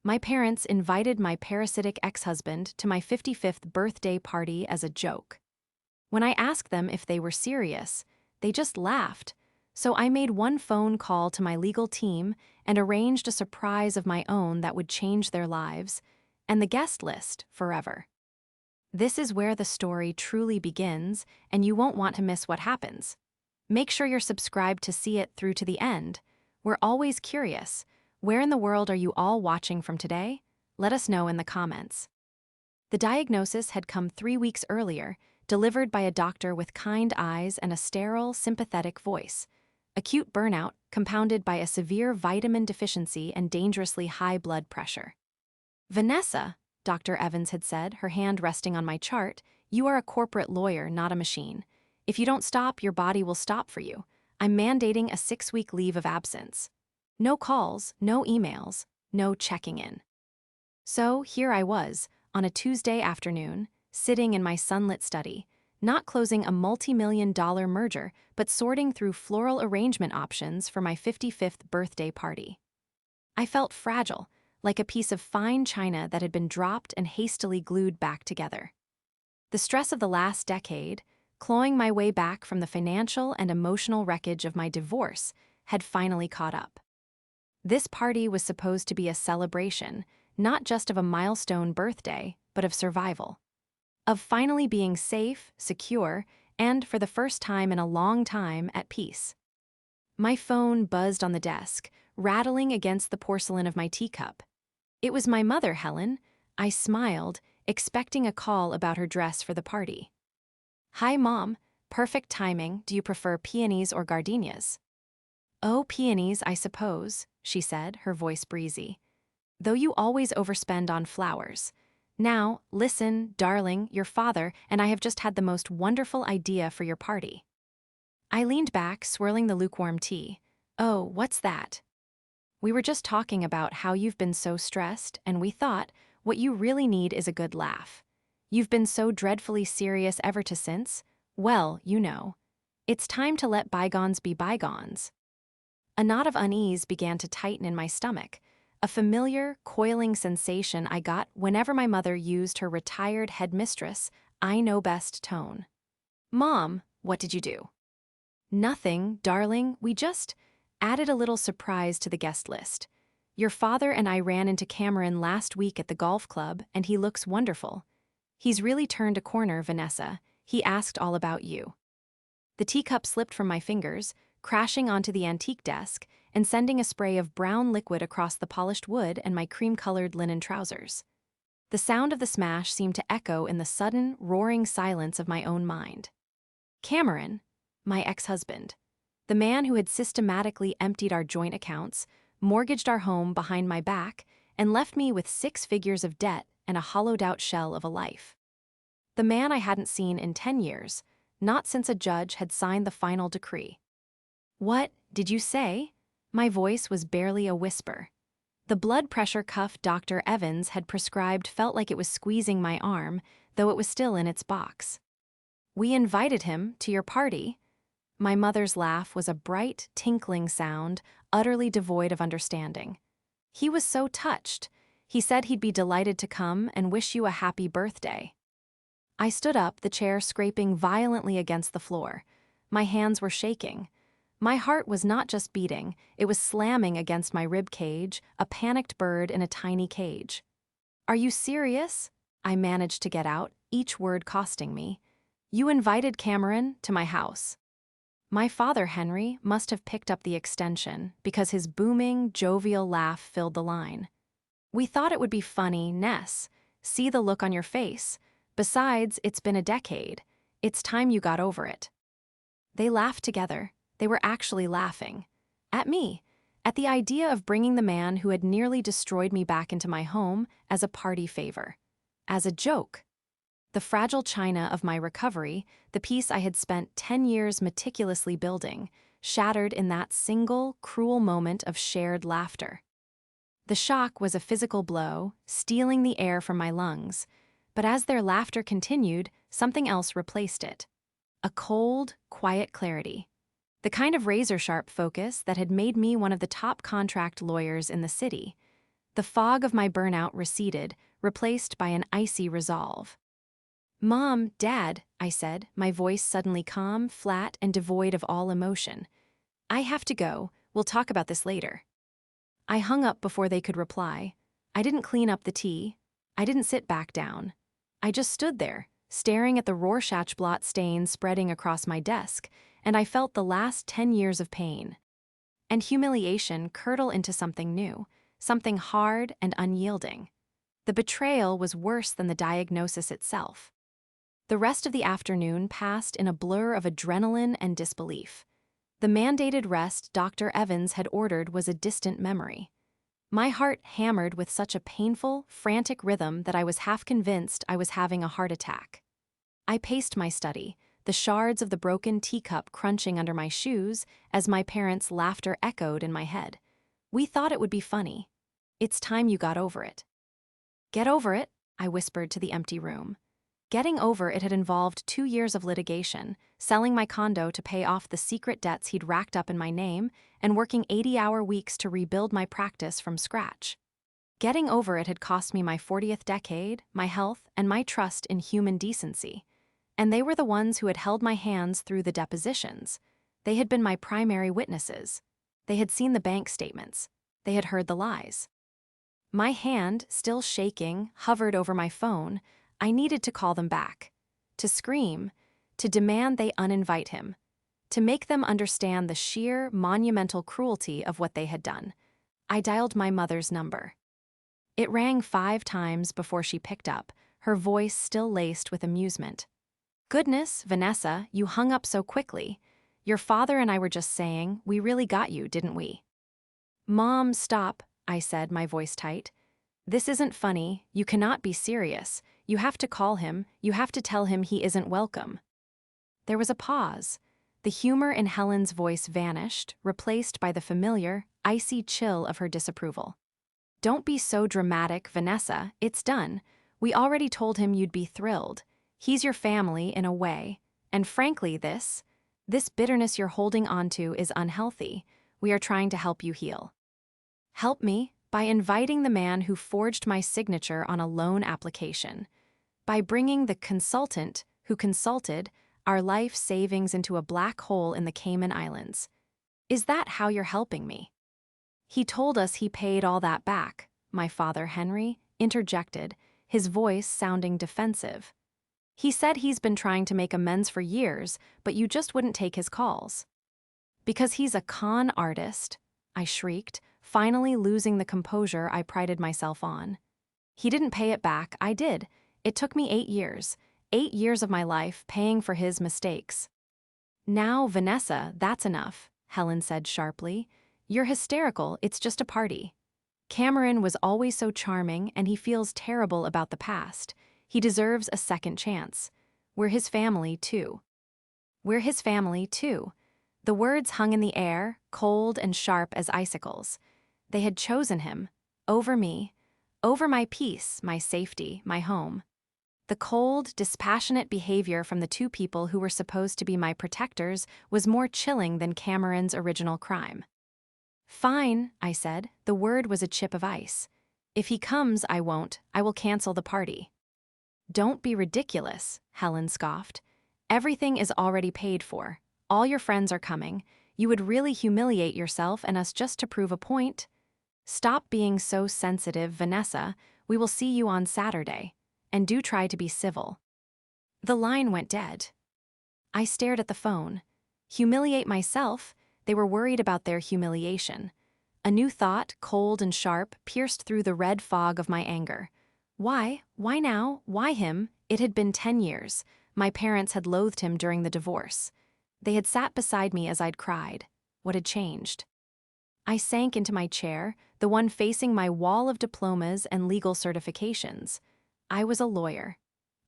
My parents invited my parasitic ex-husband to my 55th birthday party as a joke. When I asked them if they were serious, they just laughed. So I made one phone call to my legal team and arranged a surprise of my own that would change their lives, and the guest list forever. This is where the story truly begins, and you won't want to miss what happens. Make sure you're subscribed to see it through to the end. We're always curious. Where in the world are you all watching from today? Let us know in the comments. The diagnosis had come 3 weeks earlier, delivered by a doctor with kind eyes and a sterile, sympathetic voice. Acute burnout, compounded by a severe vitamin deficiency and dangerously high blood pressure. "Vanessa," Dr. Evans had said, her hand resting on my chart, "you are a corporate lawyer, not a machine. If you don't stop, your body will stop for you. I'm mandating a 6-week leave of absence. No calls, no emails, no checking in." So here I was, on a Tuesday afternoon, sitting in my sunlit study, not closing a multi-million-dollar merger, but sorting through floral arrangement options for my 55th birthday party. I felt fragile, like a piece of fine china that had been dropped and hastily glued back together. The stress of the last decade, clawing my way back from the financial and emotional wreckage of my divorce, had finally caught up. This party was supposed to be a celebration, not just of a milestone birthday, but of survival. Of finally being safe, secure, and, for the first time in a long time, at peace. My phone buzzed on the desk, rattling against the porcelain of my teacup. It was my mother, Helen. I smiled, expecting a call about her dress for the party. "Hi, Mom. Perfect timing. Do you prefer peonies or gardenias?" "Oh, peonies, I suppose," she said, her voice breezy. "Though you always overspend on flowers. Now, listen, darling, your father and I have just had the most wonderful idea for your party." I leaned back, swirling the lukewarm tea. "Oh, what's that?" "We were just talking about how you've been so stressed, and we thought, what you really need is a good laugh. You've been so dreadfully serious ever since. Well, you know. It's time to let bygones be bygones." A knot of unease began to tighten in my stomach, a familiar, coiling sensation I got whenever my mother used her retired headmistress, I know best tone. "Mom, what did you do?" "Nothing, darling, we just added a little surprise to the guest list. Your father and I ran into Cameron last week at the golf club, and he looks wonderful. He's really turned a corner, Vanessa. He asked all about you." The teacup slipped from my fingers, crashing onto the antique desk and sending a spray of brown liquid across the polished wood and my cream-colored linen trousers. The sound of the smash seemed to echo in the sudden, roaring silence of my own mind. Cameron, my ex-husband, the man who had systematically emptied our joint accounts, mortgaged our home behind my back, and left me with 6 figures of debt and a hollowed-out shell of a life. The man I hadn't seen in 10 years, not since a judge had signed the final decree. "What did you say?" My voice was barely a whisper. The blood pressure cuff Dr. Evans had prescribed felt like it was squeezing my arm, though it was still in its box. "We invited him to your party." My mother's laugh was a bright, tinkling sound, utterly devoid of understanding. "He was so touched. He said he'd be delighted to come and wish you a happy birthday." I stood up, the chair scraping violently against the floor. My hands were shaking. My heart was not just beating, it was slamming against my rib cage, a panicked bird in a tiny cage. "Are you serious?" I managed to get out, each word costing me. "You invited Cameron to my house." My father, Henry, must have picked up the extension, because his booming, jovial laugh filled the line. "We thought it would be funny, Ness. See the look on your face. Besides, it's been a decade. It's time you got over it." They laughed together. They were actually laughing. At me. At the idea of bringing the man who had nearly destroyed me back into my home as a party favor. As a joke. The fragile china of my recovery, the piece I had spent 10 years meticulously building, shattered in that single, cruel moment of shared laughter. The shock was a physical blow, stealing the air from my lungs, but as their laughter continued, something else replaced it. A cold, quiet clarity. The kind of razor-sharp focus that had made me one of the top contract lawyers in the city. The fog of my burnout receded, replaced by an icy resolve. "Mom, Dad," I said, my voice suddenly calm, flat, and devoid of all emotion. "I have to go. We'll talk about this later." I hung up before they could reply. I didn't clean up the tea. I didn't sit back down. I just stood there, staring at the Rorschach blot stains spreading across my desk, and I felt the last 10 years of pain and humiliation curdle into something new, something hard and unyielding. The betrayal was worse than the diagnosis itself. The rest of the afternoon passed in a blur of adrenaline and disbelief. The mandated rest Dr. Evans had ordered was a distant memory. My heart hammered with such a painful, frantic rhythm that I was half convinced I was having a heart attack. I paced my study, the shards of the broken teacup crunching under my shoes as my parents' laughter echoed in my head. "We thought it would be funny. It's time you got over it." "Get over it?" I whispered to the empty room. Getting over it had involved 2 years of litigation, selling my condo to pay off the secret debts he'd racked up in my name, and working 80-hour weeks to rebuild my practice from scratch. Getting over it had cost me my 40th decade, my health, and my trust in human decency. And they were the ones who had held my hands through the depositions. They had been my primary witnesses. They had seen the bank statements. They had heard the lies. My hand, still shaking, hovered over my phone. I needed to call them back, to scream, to demand they uninvite him, to make them understand the sheer, monumental cruelty of what they had done. I dialed my mother's number. It rang 5 times before she picked up, her voice still laced with amusement. "Goodness, Vanessa, you hung up so quickly. Your father and I were just saying, we really got you, didn't we?" "Mom, stop," I said, my voice tight. "This isn't funny. You cannot be serious. You have to call him. You have to tell him he isn't welcome." There was a pause. The humor in Helen's voice vanished, replaced by the familiar, icy chill of her disapproval. "Don't be so dramatic, Vanessa. It's done. We already told him you'd be thrilled. He's your family in a way. And frankly, this bitterness you're holding onto is unhealthy. We are trying to help you heal." "Help me?" By inviting the man who forged my signature on a loan application. By bringing the consultant who consulted our life savings into a black hole in the Cayman Islands. "Is that how you're helping me?" "He told us he paid all that back," my father Henry interjected, his voice sounding defensive. "He said he's been trying to make amends for years, but you just wouldn't take his calls." "Because he's a con artist," I shrieked, finally losing the composure I prided myself on. "He didn't pay it back, I did. It took me 8 years. 8 years of my life paying for his mistakes." "Now, Vanessa, that's enough," Helen said sharply. "You're hysterical, it's just a party. Cameron was always so charming, and he feels terrible about the past. He deserves a second chance. We're his family, too." "We're his family, too." The words hung in the air, cold and sharp as icicles. They had chosen him, over me, over my peace, my safety, my home. The cold, dispassionate behavior from the 2 people who were supposed to be my protectors was more chilling than Cameron's original crime. "Fine," I said. The word was a chip of ice. "If he comes, I won't. I will cancel the party." "Don't be ridiculous," Helen scoffed. "Everything is already paid for. All your friends are coming. You would really humiliate yourself and us just to prove a point." "Stop being so sensitive, Vanessa. We will see you on Saturday. And do try to be civil." The line went dead. I stared at the phone. Humiliate myself? They were worried about their humiliation. A new thought, cold and sharp, pierced through the red fog of my anger. Why? Why now? Why him? It had been 10 years. My parents had loathed him during the divorce. They had sat beside me as I'd cried. What had changed? I sank into my chair, the one facing my wall of diplomas and legal certifications. I was a lawyer.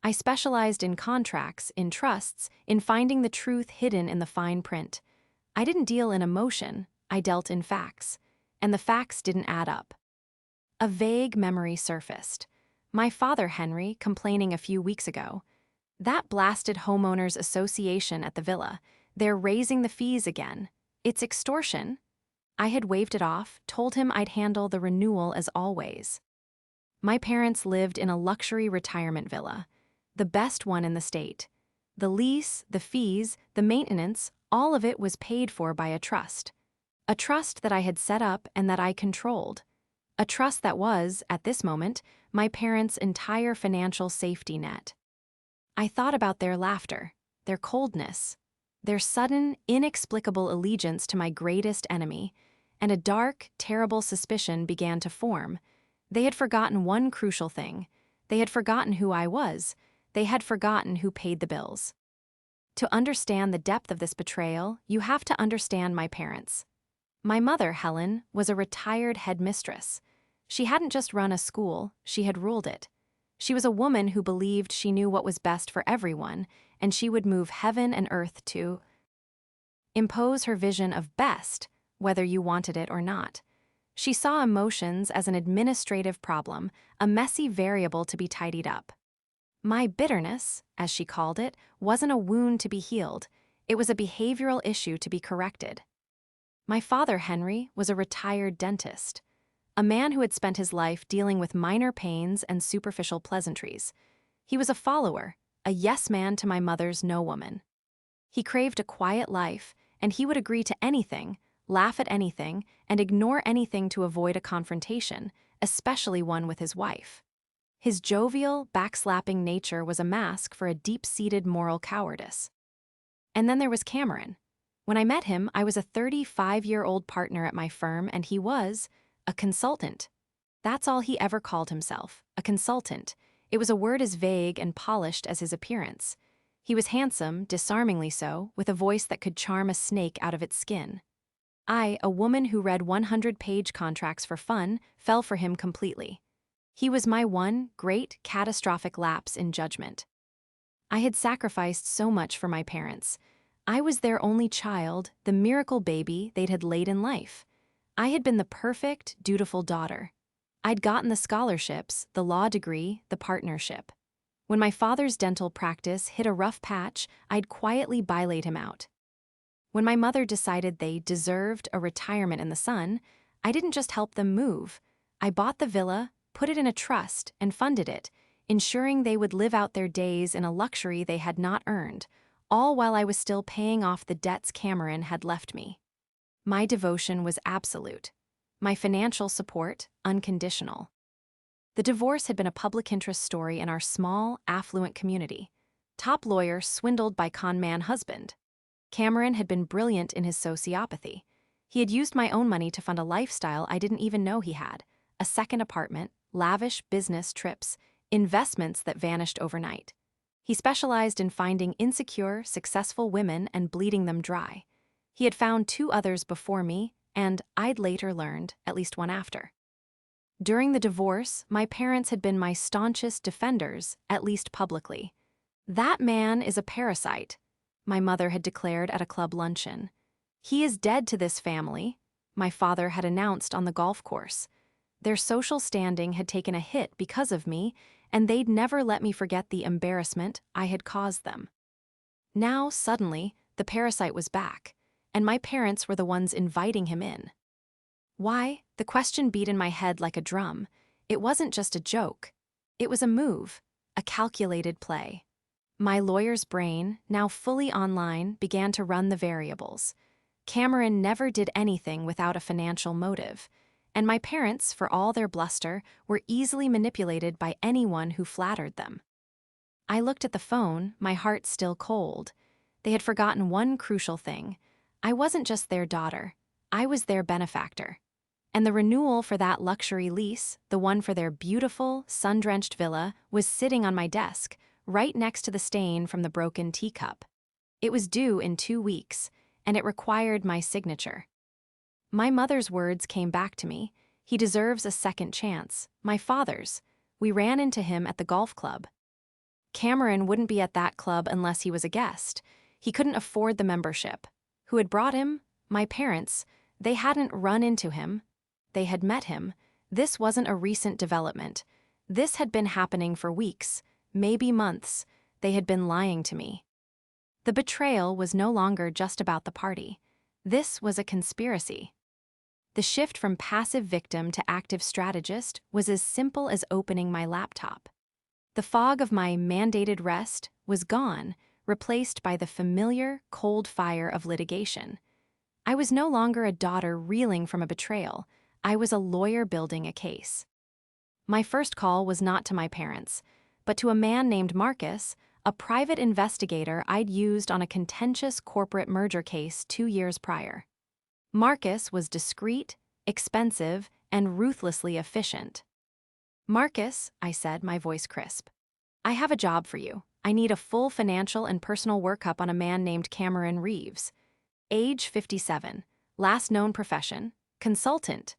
I specialized in contracts, in trusts, in finding the truth hidden in the fine print. I didn't deal in emotion, I dealt in facts. And the facts didn't add up. A vague memory surfaced. My father, Henry, complaining a few weeks ago. That blasted homeowners association at the villa. They're raising the fees again. It's extortion. I had waved it off, told him I'd handle the renewal as always. My parents lived in a luxury retirement villa, the best one in the state. The lease, the fees, the maintenance, all of it was paid for by a trust. A trust that I had set up and that I controlled. A trust that was, at this moment, my parents' entire financial safety net. I thought about their laughter, their coldness, their sudden, inexplicable allegiance to my greatest enemy, and a dark, terrible suspicion began to form. They had forgotten one crucial thing. They had forgotten who I was. They had forgotten who paid the bills. To understand the depth of this betrayal, you have to understand my parents. My mother, Helen, was a retired headmistress. She hadn't just run a school, she had ruled it. She was a woman who believed she knew what was best for everyone, and she would move heaven and earth to impose her vision of best, whether you wanted it or not. She saw emotions as an administrative problem, a messy variable to be tidied up. My bitterness, as she called it, wasn't a wound to be healed. It was a behavioral issue to be corrected. My father, Henry, was a retired dentist, a man who had spent his life dealing with minor pains and superficial pleasantries. He was a follower, a yes man to my mother's no woman. He craved a quiet life, and he would agree to anything, laugh at anything, and ignore anything to avoid a confrontation, especially one with his wife. His jovial, backslapping nature was a mask for a deep-seated moral cowardice. And then there was Cameron. When I met him, I was a 35-year-old partner at my firm, and he was a consultant. That's all he ever called himself, a consultant. It was a word as vague and polished as his appearance. He was handsome, disarmingly so, with a voice that could charm a snake out of its skin. I, a woman who read 100-page contracts for fun, fell for him completely. He was my one great, catastrophic lapse in judgment. I had sacrificed so much for my parents. I was their only child, the miracle baby they'd had late in life. I had been the perfect, dutiful daughter. I'd gotten the scholarships, the law degree, the partnership. When my father's dental practice hit a rough patch, I'd quietly bailaid him out. When my mother decided they deserved a retirement in the sun, I didn't just help them move. I bought the villa, put it in a trust, and funded it, ensuring they would live out their days in a luxury they had not earned, all while I was still paying off the debts Cameron had left me. My devotion was absolute. My financial support, unconditional. The divorce had been a public interest story in our small, affluent community. Top lawyer swindled by con-man husband. Cameron had been brilliant in his sociopathy. He had used my own money to fund a lifestyle I didn't even know he had. A second apartment, lavish business trips, investments that vanished overnight. He specialized in finding insecure, successful women and bleeding them dry. He had found 2 others before me, and I'd later learned, at least one after. During the divorce, my parents had been my staunchest defenders, at least publicly. "That man is a parasite," my mother had declared at a club luncheon. "He is dead to this family," my father had announced on the golf course. Their social standing had taken a hit because of me, and they'd never let me forget the embarrassment I had caused them. Now, suddenly, the parasite was back, and my parents were the ones inviting him in. Why? The question beat in my head like a drum. It wasn't just a joke. It was a move, a calculated play. My lawyer's brain, now fully online, began to run the variables. Cameron never did anything without a financial motive, and my parents, for all their bluster, were easily manipulated by anyone who flattered them. I looked at the phone, my heart still cold. They had forgotten one crucial thing. I wasn't just their daughter. I was their benefactor. And the renewal for that luxury lease, the one for their beautiful, sun-drenched villa, was sitting on my desk, right next to the stain from the broken teacup. It was due in 2 weeks, and it required my signature. My mother's words came back to me. "He deserves a second chance." My father's. We ran into him at the golf club. Cameron wouldn't be at that club unless he was a guest. He couldn't afford the membership. Who had brought him? My parents. They hadn't run into him. They had met him. This wasn't a recent development. This had been happening for weeks, maybe months. They had been lying to me. The betrayal was no longer just about the party. This was a conspiracy. The shift from passive victim to active strategist was as simple as opening my laptop. The fog of my mandated rest was gone, replaced by the familiar, cold fire of litigation. I was no longer a daughter reeling from a betrayal. I was a lawyer building a case. My first call was not to my parents, but to a man named Marcus, a private investigator I'd used on a contentious corporate merger case 2 years prior. Marcus was discreet, expensive, and ruthlessly efficient. "Marcus," I said, my voice crisp, "I have a job for you. I need a full financial and personal workup on a man named Cameron Reeves. Age 57, last known profession, consultant.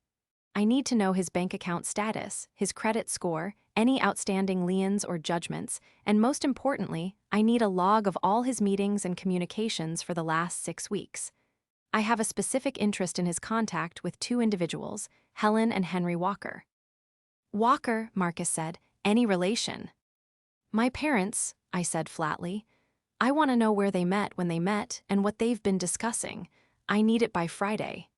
I need to know his bank account status, his credit score, any outstanding liens or judgments, and most importantly, I need a log of all his meetings and communications for the last 6 weeks. I have a specific interest in his contact with 2 individuals, Helen and Henry Walker." "Walker," Marcus said, "any relation?" "My parents," I said flatly. "I want to know where they met when they met and what they've been discussing. I need it by Friday."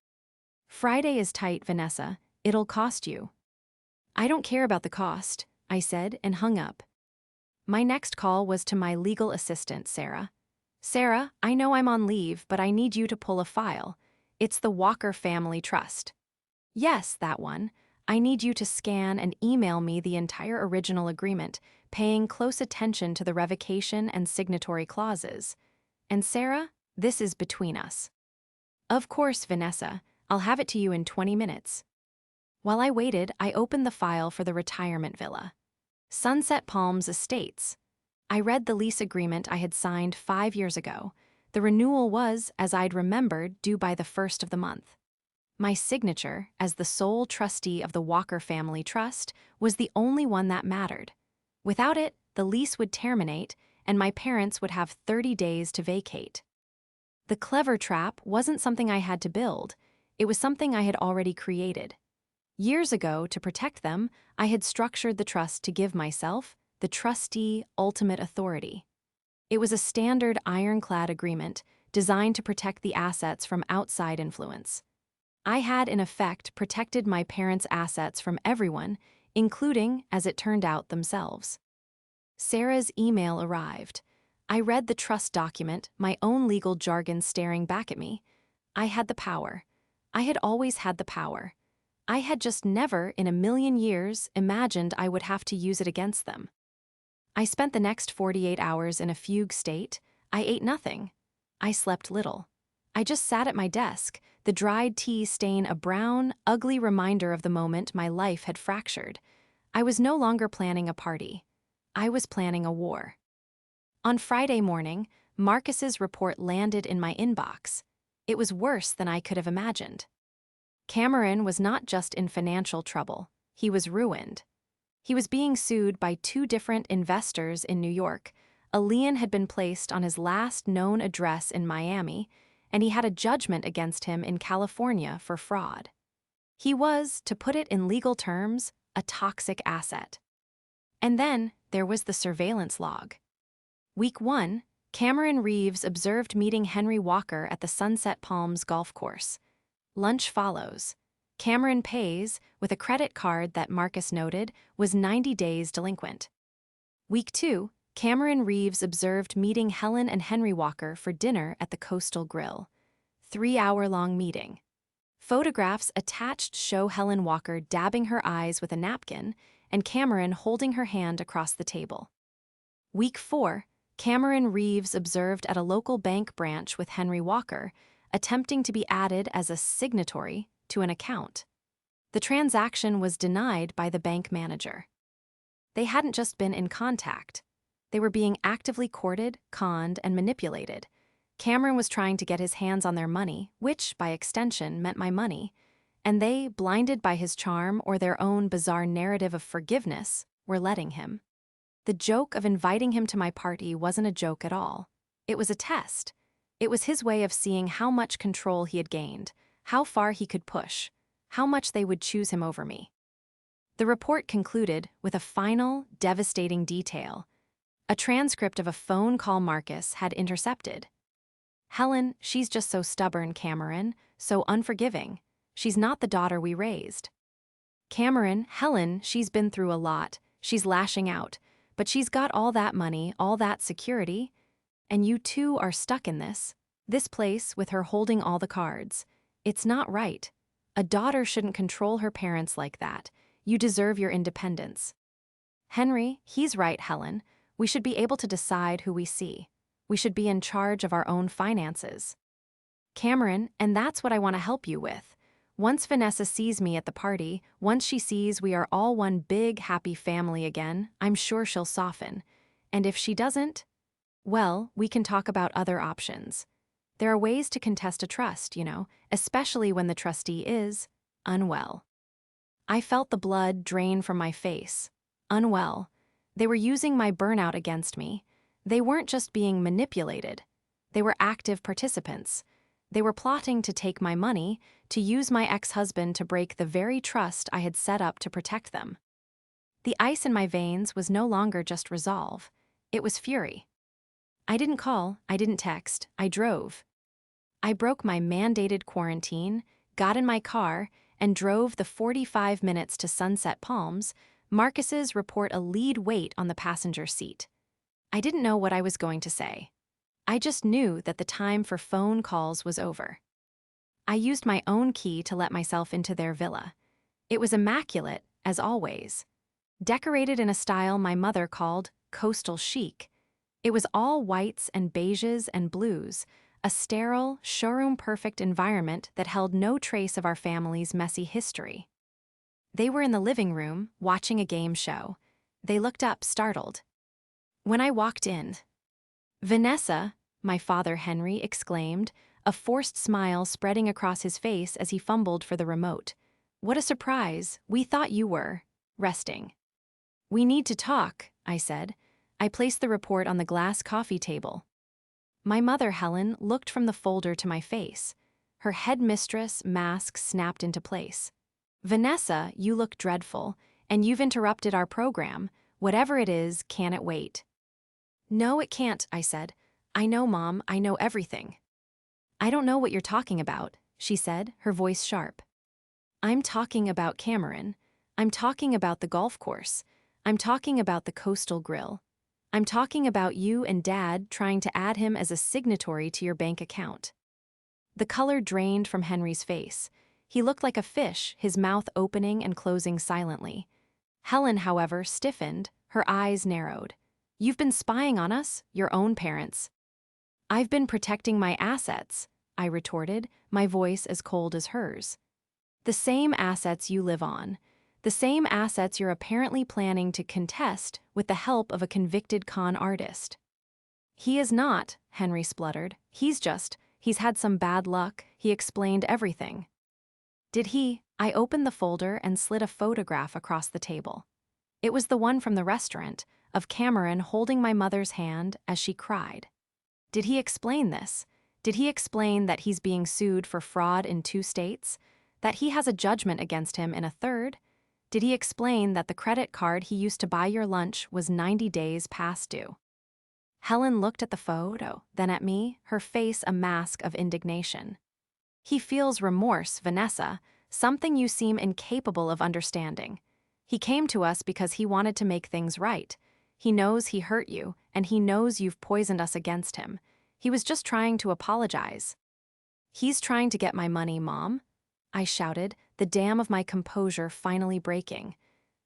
"Friday is tight, Vanessa. It'll cost you." "I don't care about the cost," I said and hung up. My next call was to my legal assistant, Sarah. "Sarah, I know I'm on leave, but I need you to pull a file. It's the Walker Family Trust." "Yes, that one. I need you to scan and email me the entire original agreement, paying close attention to the revocation and signatory clauses. And Sarah, this is between us." "Of course, Vanessa. I'll have it to you in 20 minutes. While I waited, I opened the file for the retirement villa. Sunset Palms Estates. I read the lease agreement I had signed 5 years ago. The renewal was, as I'd remembered, due by the 1st of the month. My signature, as the sole trustee of the Walker Family Trust, was the only one that mattered. Without it, the lease would terminate, and my parents would have 30 days to vacate. The clever trap wasn't something I had to build. It was something I had already created. Years ago, to protect them, I had structured the trust to give myself, the trustee, ultimate authority. It was a standard ironclad agreement designed to protect the assets from outside influence. I had, in effect, protected my parents' assets from everyone, including, as it turned out, themselves. Sarah's email arrived. I read the trust document, my own legal jargon staring back at me. I had the power. I had always had the power. I had just never, in a million years, imagined I would have to use it against them. I spent the next 48 hours in a fugue state. I ate nothing. I slept little. I just sat at my desk, the dried tea stain a brown, ugly reminder of the moment my life had fractured. I was no longer planning a party. I was planning a war. On Friday morning, Marcus's report landed in my inbox. It was worse than I could have imagined. Cameron was not just in financial trouble, he was ruined. He was being sued by 2 different investors in New York. A lien had been placed on his last known address in Miami, and he had a judgment against him in California for fraud. He was, to put it in legal terms, a toxic asset. And then there was the surveillance log. Week 1, Cameron Reeves observed meeting Henry Walker at the Sunset Palms golf course. Lunch follows. Cameron pays, with a credit card that Marcus noted was 90 days delinquent. Week 2, Cameron Reeves observed meeting Helen and Henry Walker for dinner at the Coastal Grill. 3-hour-long meeting. Photographs attached show Helen Walker dabbing her eyes with a napkin and Cameron holding her hand across the table. Week 4, Cameron Reeves observed at a local bank branch with Henry Walker, attempting to be added as a signatory to an account. The transaction was denied by the bank manager. They hadn't just been in contact. They were being actively courted, conned, and manipulated. Cameron was trying to get his hands on their money, which, by extension, meant my money, and they, blinded by his charm or their own bizarre narrative of forgiveness, were letting him. The joke of inviting him to my party wasn't a joke at all. It was a test. It was his way of seeing how much control he had gained, how far he could push, how much they would choose him over me. The report concluded with a final, devastating detail. A transcript of a phone call Marcus had intercepted. "Helen, she's just so stubborn, Cameron, so unforgiving. She's not the daughter we raised. Cameron, Helen, she's been through a lot. She's lashing out. But she's got all that money, all that security. And you two are stuck in this place with her holding all the cards. It's not right. A daughter shouldn't control her parents like that. You deserve your independence. Henry, he's right, Helen. We should be able to decide who we see. We should be in charge of our own finances. Cameron, and that's what I want to help you with. Once Vanessa sees me at the party, once she sees we are all one big, happy family again, I'm sure she'll soften. And if she doesn't, well, we can talk about other options. There are ways to contest a trust, especially when the trustee is unwell. I felt the blood drain from my face. Unwell. They were using my burnout against me. They weren't just being manipulated. They were active participants. They were plotting to take my money, to use my ex-husband to break the very trust I had set up to protect them. The ice in my veins was no longer just resolve. It was fury. I didn't call, I didn't text, I drove. I broke my mandated quarantine, got in my car, and drove the 45 minutes to Sunset Palms. Marcus's report a lead weight on the passenger seat. I didn't know what I was going to say. I just knew that the time for phone calls was over. I used my own key to let myself into their villa. It was immaculate, as always. Decorated in a style my mother called coastal chic. It was all whites and beiges and blues, a sterile, showroom-perfect environment that held no trace of our family's messy history. They were in the living room, watching a game show. They looked up, startled. When I walked in, "Vanessa," my father Henry exclaimed, a forced smile spreading across his face as he fumbled for the remote. "What a surprise. We thought you were resting." "We need to talk," I said. I placed the report on the glass coffee table. My mother, Helen, looked from the folder to my face. Her headmistress mask snapped into place. "Vanessa, you look dreadful, and you've interrupted our program. Whatever it is, can it wait?" "No, it can't," I said. "I know, Mom, I know everything." "I don't know what you're talking about," she said, her voice sharp. "I'm talking about Cameron. I'm talking about the golf course. I'm talking about the coastal grill. I'm talking about you and Dad trying to add him as a signatory to your bank account." The color drained from Henry's face. He looked like a fish, his mouth opening and closing silently. Helen, however, stiffened, her eyes narrowed. "You've been spying on us, your own parents." "I've been protecting my assets," I retorted, my voice as cold as hers. "The same assets you live on. The same assets you're apparently planning to contest with the help of a convicted con artist." "He is not," Henry spluttered. He's had some bad luck." He explained everything. "Did he?" I opened the folder and slid a photograph across the table. It was the one from the restaurant, of Cameron holding my mother's hand as she cried. Did he explain this? Did he explain that he's being sued for fraud in 2 states? That he has a judgment against him in a 3rd? Did he explain that the credit card he used to buy your lunch was 90 days past due? Helen looked at the photo, then at me, her face a mask of indignation. "He feels remorse, Vanessa, something you seem incapable of understanding. He came to us because he wanted to make things right. He knows he hurt you, and he knows you've poisoned us against him. He was just trying to apologize." "He's trying to get my money, Mom," I shouted, the dam of my composure finally breaking.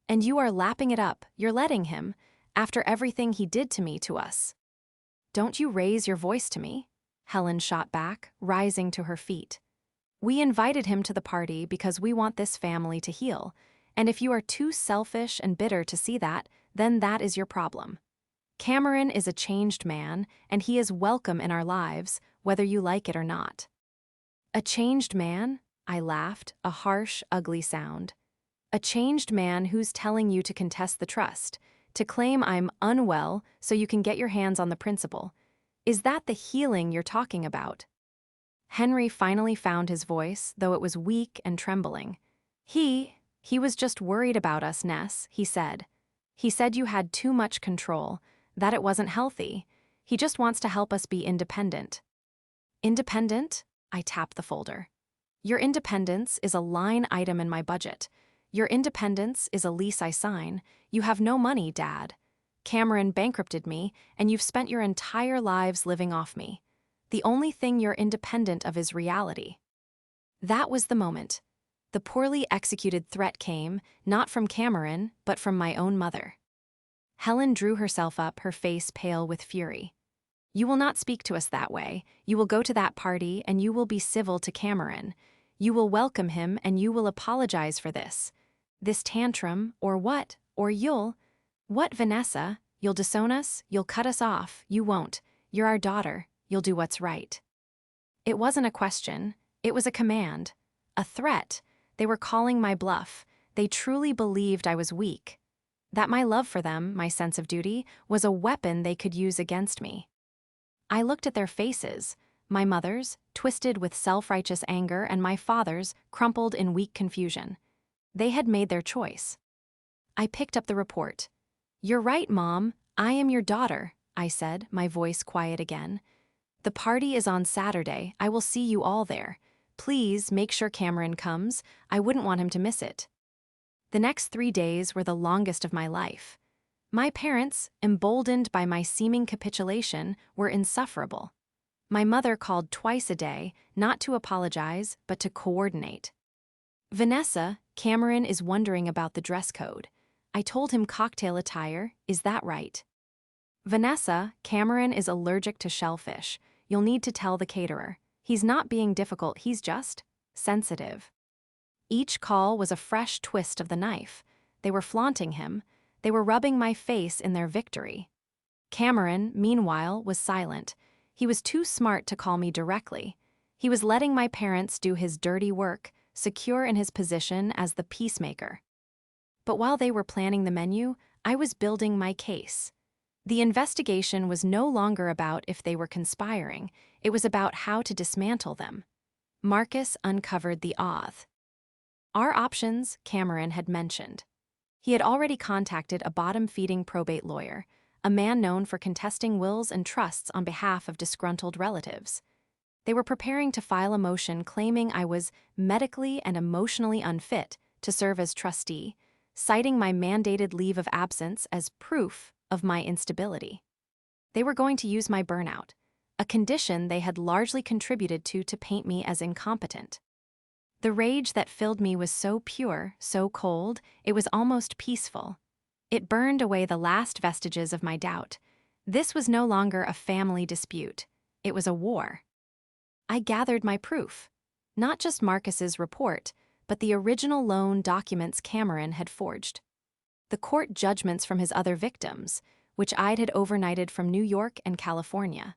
"And you are lapping it up, you're letting him, after everything he did to me, to us." "Don't you raise your voice to me," Helen shot back, rising to her feet. "We invited him to the party because we want this family to heal, and if you are too selfish and bitter to see that, then that is your problem. Cameron is a changed man, and he is welcome in our lives, whether you like it or not." "A changed man?" I laughed, a harsh, ugly sound. "A changed man who's telling you to contest the trust, to claim I'm unwell so you can get your hands on the principal. Is that the healing you're talking about?" Henry finally found his voice, though it was weak and trembling. He was just worried about us, Ness," he said. "He said you had too much control, that it wasn't healthy. He just wants to help us be independent." "Independent?" I tapped the folder. Your independence is a line item in my budget. Your independence is a lease I sign. You have no money, Dad. Cameron bankrupted me, and you've spent your entire lives living off me. The only thing you're independent of is reality. That was the moment. The poorly executed threat came, not from Cameron, but from my own mother. Helen drew herself up, her face pale with fury. You will not speak to us that way. You will go to that party, and you will be civil to Cameron. You will welcome him, and you will apologize for this. This tantrum, or what? Or you'll... What, Vanessa? You'll disown us? You'll cut us off? You won't. You're our daughter. You'll do what's right. It wasn't a question. It was a command. A threat. They were calling my bluff. They truly believed I was weak. That my love for them, my sense of duty, was a weapon they could use against me. I looked at their faces, my mother's, twisted with self-righteous anger, and my father's, crumpled in weak confusion. They had made their choice. I picked up the report. You're right, Mom. I am your daughter, I said, my voice quiet again. The party is on Saturday. I will see you all there. Please make sure Cameron comes. I wouldn't want him to miss it. The next 3 days were the longest of my life. My parents, emboldened by my seeming capitulation, were insufferable. My mother called twice a day, not to apologize, but to coordinate. Vanessa, Cameron is wondering about the dress code. I told him cocktail attire, is that right? Vanessa, Cameron is allergic to shellfish. You'll need to tell the caterer. He's not being difficult, he's just sensitive. Each call was a fresh twist of the knife. They were flaunting him. They were rubbing my face in their victory. Cameron, meanwhile, was silent. He was too smart to call me directly. He was letting my parents do his dirty work, secure in his position as the peacemaker. But while they were planning the menu, I was building my case. The investigation was no longer about if they were conspiring. It was about how to dismantle them. Marcus uncovered the oath. Our options, Cameron had mentioned. He had already contacted a bottom-feeding probate lawyer, a man known for contesting wills and trusts on behalf of disgruntled relatives. They were preparing to file a motion claiming I was medically and emotionally unfit to serve as trustee, citing my mandated leave of absence as proof of my instability. They were going to use my burnout, a condition they had largely contributed to paint me as incompetent. The rage that filled me was so pure, so cold, it was almost peaceful. It burned away the last vestiges of my doubt. This was no longer a family dispute. It was a war. I gathered my proof. Not just Marcus's report, but the original loan documents Cameron had forged. The court judgments from his other victims, which I'd had overnighted from New York and California.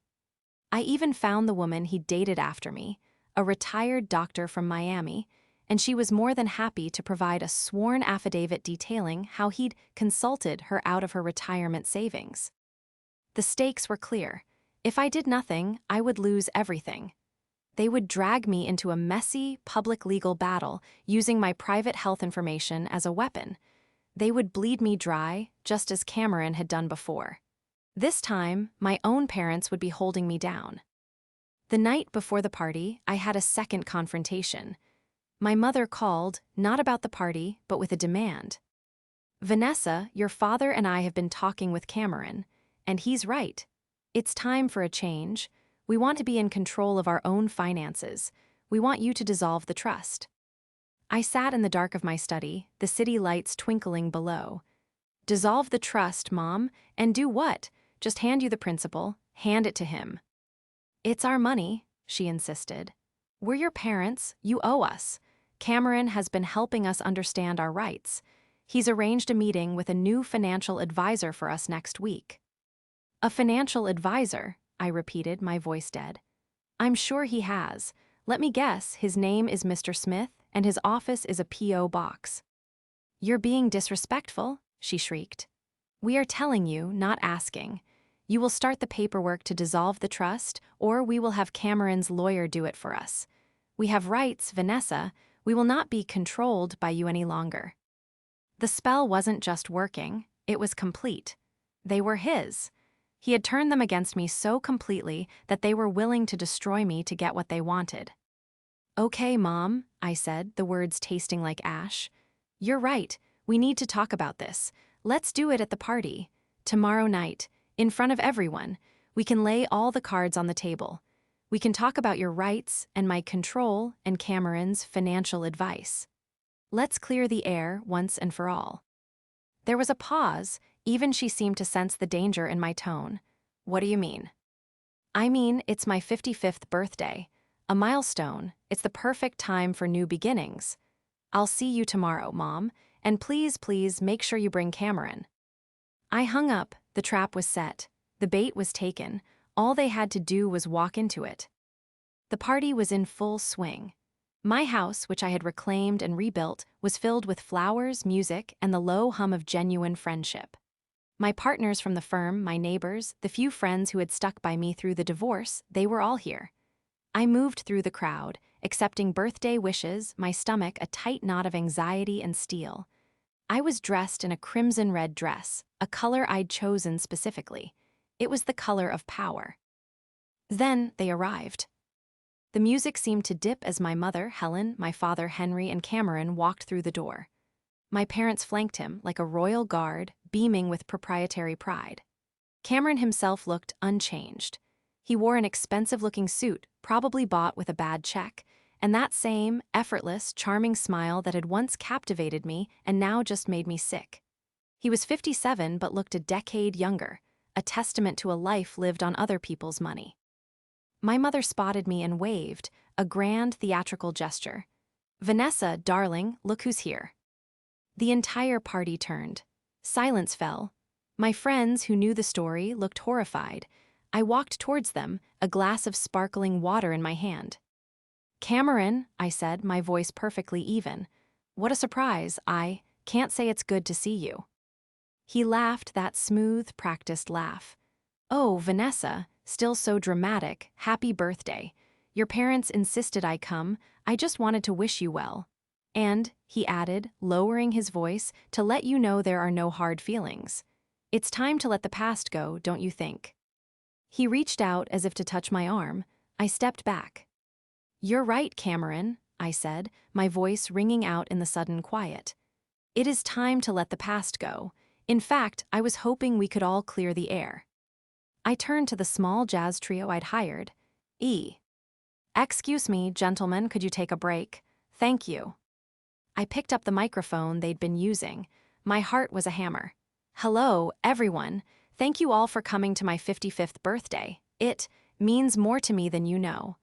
I even found the woman he dated after me, a retired doctor from Miami, and she was more than happy to provide a sworn affidavit detailing how he'd consulted her out of her retirement savings. The stakes were clear. If I did nothing, I would lose everything. They would drag me into a messy, public legal battle using my private health information as a weapon. They would bleed me dry, just as Cameron had done before. This time, my own parents would be holding me down. The night before the party, I had a second confrontation. My mother called, not about the party, but with a demand. Vanessa, your father and I have been talking with Cameron, and he's right. It's time for a change. We want to be in control of our own finances. We want you to dissolve the trust. I sat in the dark of my study, the city lights twinkling below. Dissolve the trust, Mom, and do what? Just hand you the principal, hand it to him. It's our money, she insisted. We're your parents, you owe us. Cameron has been helping us understand our rights. He's arranged a meeting with a new financial advisor for us next week. A financial advisor, I repeated, my voice dead. I'm sure he has. Let me guess, his name is Mr. Smith, and his office is a P.O. box. You're being disrespectful, she shrieked. We are telling you, not asking. You will start the paperwork to dissolve the trust, or we will have Cameron's lawyer do it for us. We have rights, Vanessa. We will not be controlled by you any longer. The spell wasn't just working, it was complete. They were his. He had turned them against me so completely that they were willing to destroy me to get what they wanted. Okay, Mom, I said, the words tasting like ash. You're right, we need to talk about this. Let's do it at the party. Tomorrow night, in front of everyone, we can lay all the cards on the table. We can talk about your rights and my control and Cameron's financial advice. Let's clear the air once and for all. There was a pause, even she seemed to sense the danger in my tone. What do you mean? I mean, it's my 55th birthday. A milestone. It's the perfect time for new beginnings. I'll see you tomorrow, Mom, and please make sure you bring Cameron. I hung up, the trap was set. The bait was taken. All they had to do was walk into it. The party was in full swing. My house, which I had reclaimed and rebuilt, was filled with flowers, music, and the low hum of genuine friendship. My partners from the firm, my neighbors, the few friends who had stuck by me through the divorce, they were all here. I moved through the crowd, accepting birthday wishes, my stomach a tight knot of anxiety and steel. I was dressed in a crimson-red dress, a color I'd chosen specifically. It was the color of power. Then they arrived. The music seemed to dip as my mother, Helen, my father, Henry, and Cameron walked through the door. My parents flanked him like a royal guard, beaming with proprietary pride. Cameron himself looked unchanged. He wore an expensive-looking suit, probably bought with a bad check, and that same, effortless, charming smile that had once captivated me and now just made me sick. He was 57 but looked a decade younger, a testament to a life lived on other people's money. My mother spotted me and waved, a grand theatrical gesture. "Vanessa, darling, look who's here." The entire party turned. Silence fell. My friends, who knew the story, looked horrified. I walked towards them, a glass of sparkling water in my hand. "Cameron," I said, my voice perfectly even. "What a surprise. I can't say it's good to see you." He laughed that smooth, practiced laugh. "Oh, Vanessa, still so dramatic, happy birthday. Your parents insisted I come, I just wanted to wish you well. And," he added, lowering his voice, "to let you know there are no hard feelings. It's time to let the past go, don't you think?" He reached out as if to touch my arm. I stepped back. "You're right, Cameron," I said, my voice ringing out in the sudden quiet. "It is time to let the past go. In fact, I was hoping we could all clear the air." I turned to the small jazz trio I'd hired. "Excuse me, gentlemen, could you take a break? Thank you." I picked up the microphone they'd been using. My heart was a hammer. "Hello, everyone. Thank you all for coming to my 55th birthday. It means more to me than you know."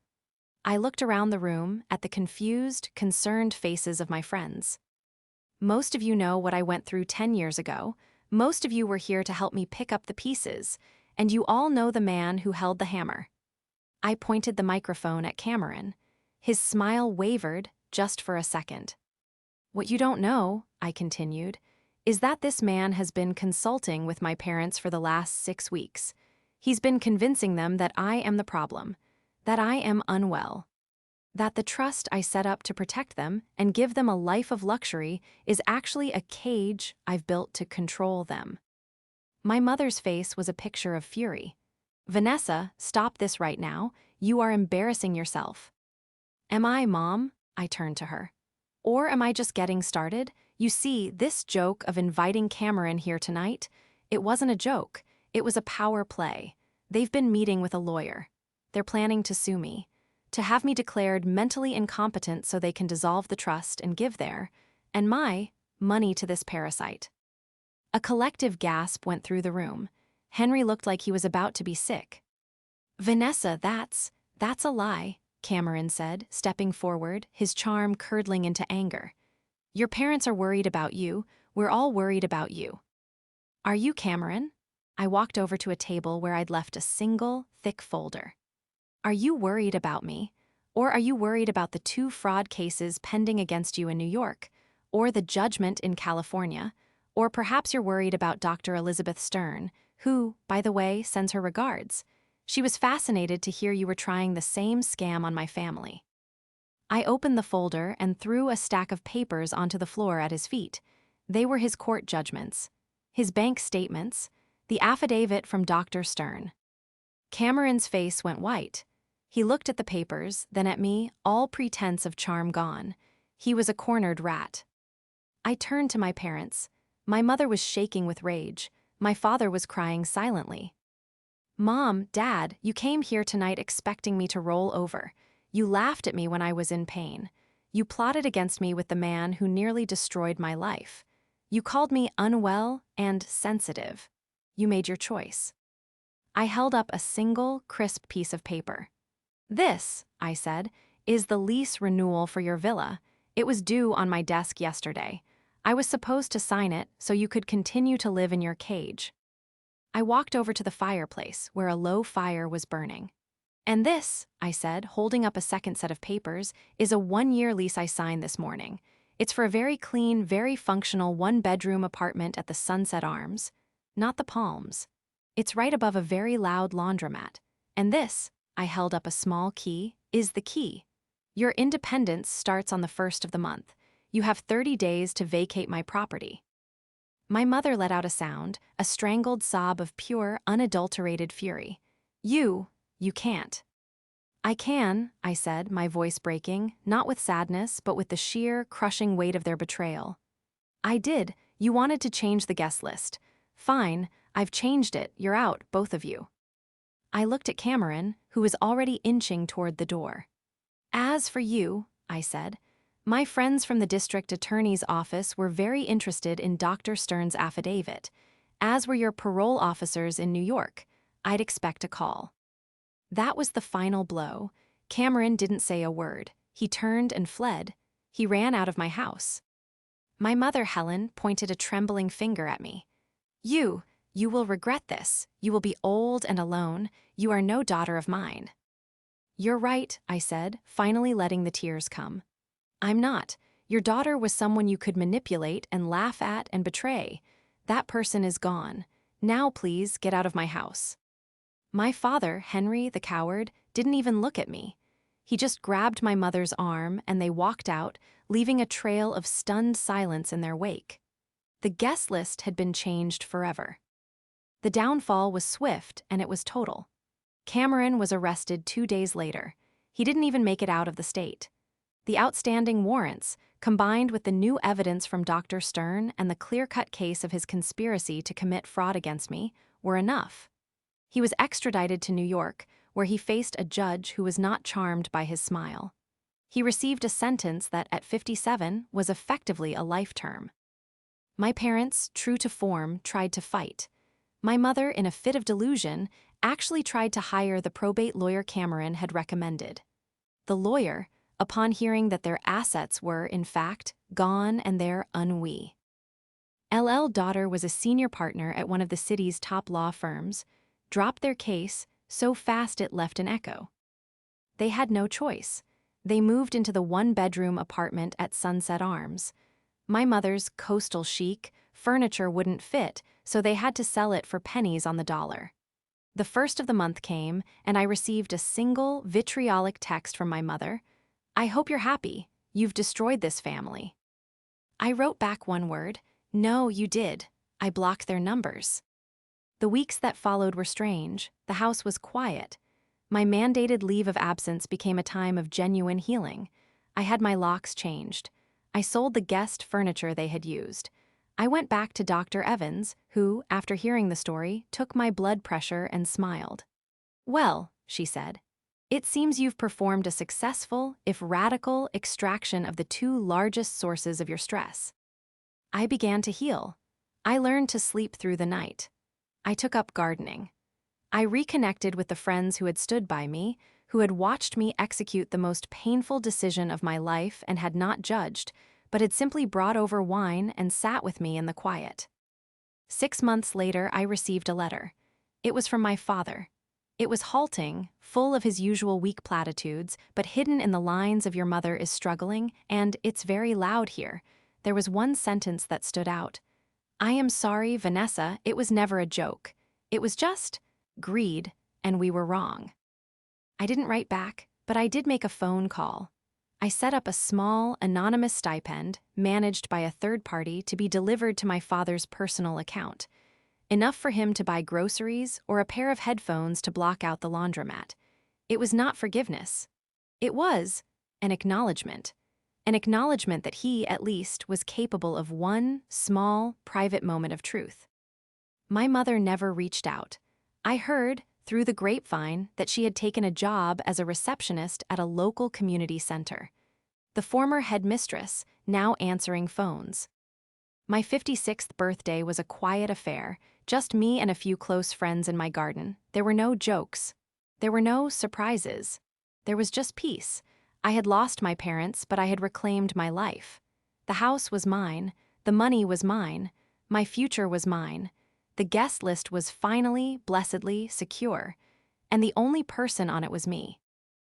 I looked around the room at the confused, concerned faces of my friends. Most of you know what I went through 10 years ago. Most of you were here to help me pick up the pieces, and you all know the man who held the hammer. I pointed the microphone at Cameron. His smile wavered just for a second. "What you don't know," I continued, "is that this man has been consulting with my parents for the last 6 weeks. He's been convincing them that I am the problem, that I am unwell, that the trust I set up to protect them and give them a life of luxury is actually a cage I've built to control them." My mother's face was a picture of fury. "Vanessa, stop this right now. You are embarrassing yourself." "Am I, Mom?" I turned to her. "Or am I just getting started? You see, this joke of inviting Cameron here tonight, it wasn't a joke. It was a power play. They've been meeting with a lawyer. They're planning to sue me, to have me declared mentally incompetent so they can dissolve the trust and give their, and my, money to this parasite." A collective gasp went through the room. Henry looked like he was about to be sick. "Vanessa, that's a lie," Cameron said, stepping forward, his charm curdling into anger. "Your parents are worried about you. We're all worried about you." "Are you, Cameron?" I walked over to a table where I'd left a single, thick folder. "Are you worried about me? Or are you worried about the 2 fraud cases pending against you in New York? Or the judgment in California? Or perhaps you're worried about Dr. Elizabeth Stern, who, by the way, sends her regards. She was fascinated to hear you were trying the same scam on my family." I opened the folder and threw a stack of papers onto the floor at his feet. They were his court judgments, his bank statements, the affidavit from Dr. Stern. Cameron's face went white. He looked at the papers, then at me, all pretense of charm gone. He was a cornered rat. I turned to my parents. My mother was shaking with rage. My father was crying silently. "Mom, Dad, you came here tonight expecting me to roll over. You laughed at me when I was in pain. You plotted against me with the man who nearly destroyed my life. You called me unwell and sensitive. You made your choice." I held up a single, crisp piece of paper. "This," I said, "is the lease renewal for your villa. It was due on my desk yesterday. I was supposed to sign it so you could continue to live in your cage." I walked over to the fireplace where a low fire was burning. "And this," I said, holding up a second set of papers, "is a 1-year lease I signed this morning. It's for a very clean, very functional 1-bedroom apartment at the Sunset Arms. Not the Palms. It's right above a very loud laundromat. And this," I held up a small key, "is the key. Your independence starts on the 1st of the month. You have 30 days to vacate my property." My mother let out a sound, a strangled sob of pure, unadulterated fury. You can't." "I can," I said, my voice breaking, not with sadness, but with the sheer, crushing weight of their betrayal. "I did. You wanted to change the guest list. Fine, I've changed it. You're out, both of you." I looked at Cameron, who was already inching toward the door. "As for you," I said, "my friends from the district attorney's office were very interested in Dr. Stern's affidavit, as were your parole officers in New York. I'd expect a call." That was the final blow. Cameron didn't say a word. He turned and fled. He ran out of my house. My mother, Helen, pointed a trembling finger at me. You will regret this. You will be old and alone. You are no daughter of mine." "You're right," I said, finally letting the tears come. "I'm not. Your daughter was someone you could manipulate and laugh at and betray. That person is gone. Now please get out of my house." My father, Henry the coward, didn't even look at me. He just grabbed my mother's arm and they walked out, leaving a trail of stunned silence in their wake. The guest list had been changed forever. The downfall was swift and it was total. Cameron was arrested 2 days later. He didn't even make it out of the state. The outstanding warrants, combined with the new evidence from Dr. Stern and the clear-cut case of his conspiracy to commit fraud against me, were enough. He was extradited to New York, where he faced a judge who was not charmed by his smile. He received a sentence that, at 57, was effectively a life term. My parents, true to form, tried to fight. My mother, in a fit of delusion, actually tried to hire the probate lawyer Cameron had recommended. The lawyer, upon hearing that their assets were, in fact, gone and their ennui. LL daughter was a senior partner at one of the city's top law firms, dropped their case so fast it left an echo. They had no choice. They moved into the 1-bedroom apartment at Sunset Arms. My mother's coastal chic furniture wouldn't fit, so they had to sell it for pennies on the dollar. The 1st of the month came, and I received a single, vitriolic text from my mother. "I hope you're happy. You've destroyed this family." I wrote back one word. "No, you did. I blocked their numbers." The weeks that followed were strange. The house was quiet. My mandated leave of absence became a time of genuine healing. I had my locks changed. I sold the guest furniture they had used. I went back to Dr. Evans, who, after hearing the story, took my blood pressure and smiled. "Well," she said, "it seems you've performed a successful, if radical, extraction of the 2 largest sources of your stress." I began to heal. I learned to sleep through the night. I took up gardening. I reconnected with the friends who had stood by me, who had watched me execute the most painful decision of my life and had not judged, but had simply brought over wine and sat with me in the quiet. 6 months later, I received a letter. It was from my father. It was halting, full of his usual weak platitudes, but hidden in the lines of "Your mother is struggling," and "It's very loud here." There was one sentence that stood out. "I am sorry, Vanessa, it was never a joke. It was just greed, and we were wrong." I didn't write back, but I did make a phone call. I set up a small, anonymous stipend, managed by a third party, to be delivered to my father's personal account. Enough for him to buy groceries or a pair of headphones to block out the laundromat. It was not forgiveness. It was an acknowledgement. An acknowledgement that he, at least, was capable of one small, private moment of truth. My mother never reached out. I heard, through the grapevine, that she had taken a job as a receptionist at a local community center. The former headmistress, now answering phones. My 56th birthday was a quiet affair, just me and a few close friends in my garden. There were no jokes. There were no surprises. There was just peace. I had lost my parents, but I had reclaimed my life. The house was mine. The money was mine. My future was mine. The guest list was finally, blessedly, secure. And the only person on it was me.